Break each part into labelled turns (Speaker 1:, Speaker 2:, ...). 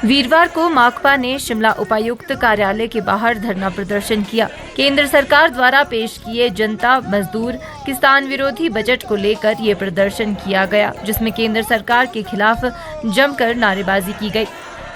Speaker 1: वीरवार को माकपा ने शिमला उपायुक्त कार्यालय के बाहर धरना प्रदर्शन किया। केंद्र सरकार द्वारा पेश किए जनता, मजदूर, किसान विरोधी बजट को लेकर ये प्रदर्शन किया गया, जिसमें केंद्र सरकार के खिलाफ जमकर नारेबाजी की गई।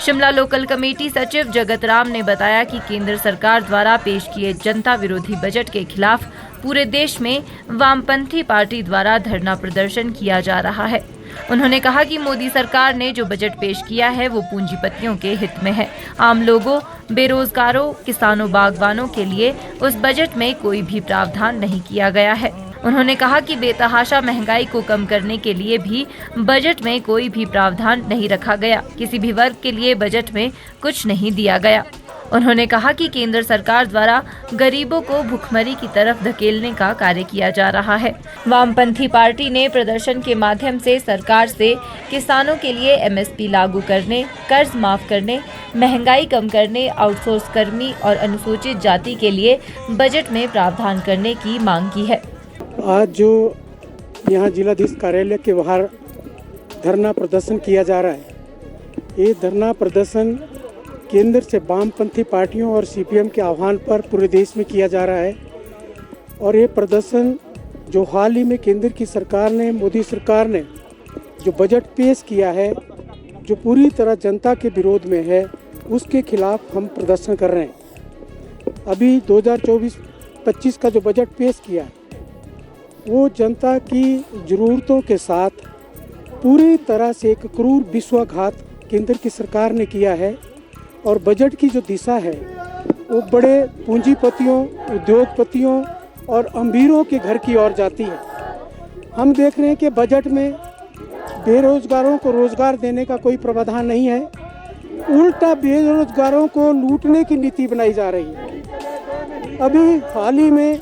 Speaker 1: शिमला लोकल कमेटी सचिव जगत राम ने बताया कि केंद्र सरकार द्वारा पेश किए जनता विरोधी बजट के खिलाफ पूरे देश में वामपंथी पार्टी द्वारा धरना प्रदर्शन किया जा रहा है। उन्होंने कहा कि मोदी सरकार ने जो बजट पेश किया है वो पूंजीपतियों के हित में है। आम लोगों, बेरोजगारों, किसानों, बागवानों के लिए उस बजट में कोई भी प्रावधान नहीं किया गया है। उन्होंने कहा कि बेतहाशा महंगाई को कम करने के लिए भी बजट में कोई भी प्रावधान नहीं रखा गया। किसी भी वर्ग के लिए बजट में कुछ नहीं दिया गया। उन्होंने कहा कि केंद्र सरकार द्वारा गरीबों को भुखमरी की तरफ धकेलने का कार्य किया जा रहा है। वामपंथी पार्टी ने प्रदर्शन के माध्यम से सरकार से किसानों के लिए एमएसपी लागू करने, कर्ज माफ करने, महंगाई कम करने, आउटसोर्स कर्मी और अनुसूचित जाति के लिए बजट में प्रावधान करने की मांग की है।
Speaker 2: आज जो यहाँ जिलाधीश कार्यालय के बाहर धरना प्रदर्शन किया जा रहा है, ये धरना प्रदर्शन केंद्र से वामपंथी पार्टियों और सीपीएम के आह्वान पर पूरे देश में किया जा रहा है। और ये प्रदर्शन जो हाल ही में केंद्र की सरकार ने, मोदी सरकार ने जो बजट पेश किया है, जो पूरी तरह जनता के विरोध में है, उसके खिलाफ हम प्रदर्शन कर रहे हैं। अभी 2024-25 का जो बजट पेश किया है वो जनता की ज़रूरतों के साथ पूरी तरह से एक क्रूर विश्वासघात केंद्र की सरकार ने किया है। और बजट की जो दिशा है वो बड़े पूंजीपतियों, उद्योगपतियों और अमीरों के घर की ओर जाती है। हम देख रहे हैं कि बजट में बेरोजगारों को रोजगार देने का कोई प्रावधान नहीं है, उल्टा बेरोजगारों को लूटने की नीति बनाई जा रही है। अभी हाल ही में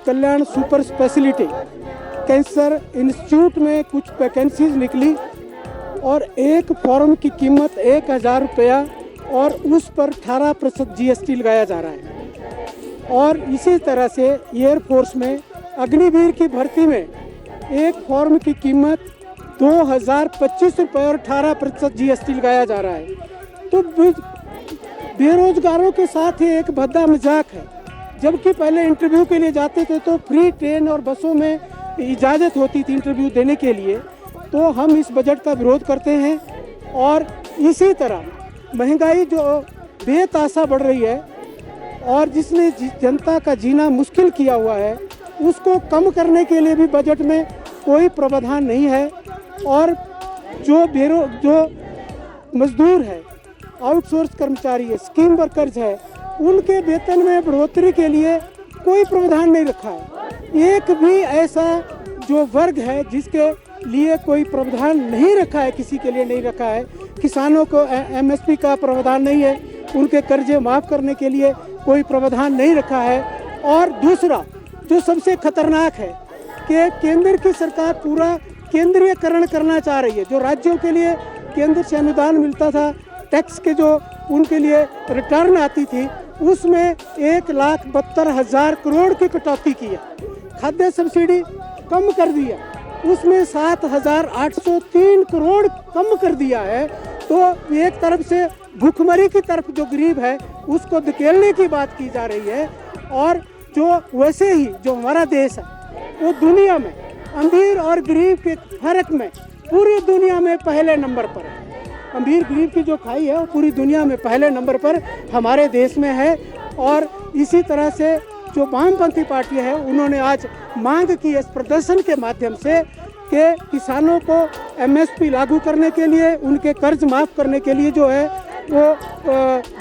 Speaker 2: कल्याण सुपर स्पेशलिटी कैंसर इंस्टीट्यूट में कुछ वैकेंसीज निकली और एक फॉर्म की कीमत 1000 रुपया और उस पर 18% जीएसटी लगाया जा रहा है। और इसी तरह से एयरफोर्स में अग्निवीर की भर्ती में एक फॉर्म की कीमत 2025 रुपये और 18% जीएसटी लगाया जा रहा है। तो बेरोजगारों के साथ ही एक भद्दा मजाक है। जबकि पहले इंटरव्यू के लिए जाते थे तो फ्री ट्रेन और बसों में इजाज़त होती थी इंटरव्यू देने के लिए। तो हम इस बजट का विरोध करते हैं। और इसी तरह महंगाई जो बेतहाशा बढ़ रही है और जिसने जनता का जीना मुश्किल किया हुआ है, उसको कम करने के लिए भी बजट में कोई प्रावधान नहीं है। और जो मजदूर है, आउटसोर्स कर्मचारी है, स्कीम वर्कर्स है, उनके वेतन में बढ़ोतरी के लिए कोई प्रावधान नहीं रखा है। एक भी ऐसा जो वर्ग है जिसके लिए कोई प्रावधान नहीं रखा है, किसी के लिए नहीं रखा है। किसानों को एमएसपी का प्रावधान नहीं है, उनके कर्जे माफ़ करने के लिए कोई प्रावधान नहीं रखा है। और दूसरा जो सबसे खतरनाक है कि केंद्र की सरकार पूरा केंद्रीयकरण करना चाह रही है। जो राज्यों के लिए केंद्र से अनुदान मिलता था, टैक्स के जो उनके लिए रिटर्न आती थी, उसमें 1,72,000 करोड़ की कटौती की है। खाद्य सब्सिडी कम कर दी है, उसमें 7,803 करोड़ कम कर दिया है। तो एक तरफ से भुखमरी की तरफ जो गरीब है उसको धकेलने की बात की जा रही है। और जो वैसे ही जो हमारा देश है वो दुनिया में अमीर और गरीब के फर्क में पूरी दुनिया में पहले नंबर पर है। अमीर गरीब की जो खाई है वो पूरी दुनिया में पहले नंबर पर हमारे देश में है। और इसी तरह से जो वामपंथी पार्टी है उन्होंने आज मांग की इस प्रदर्शन के माध्यम से कि किसानों को एमएसपी लागू करने के लिए, उनके कर्ज माफ़ करने के लिए जो है वो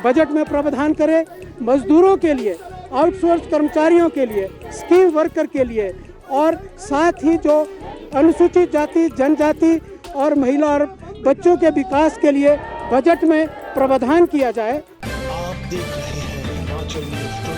Speaker 2: बजट में प्रावधान करे। मजदूरों के लिए, आउटसोर्स कर्मचारियों के लिए, स्कीम वर्कर के लिए और साथ ही जो अनुसूचित जाति, जनजाति और महिला और बच्चों के विकास के लिए बजट में प्रावधान किया जाए।
Speaker 3: आप देख रहे हैं हिमाचल न्यूज़।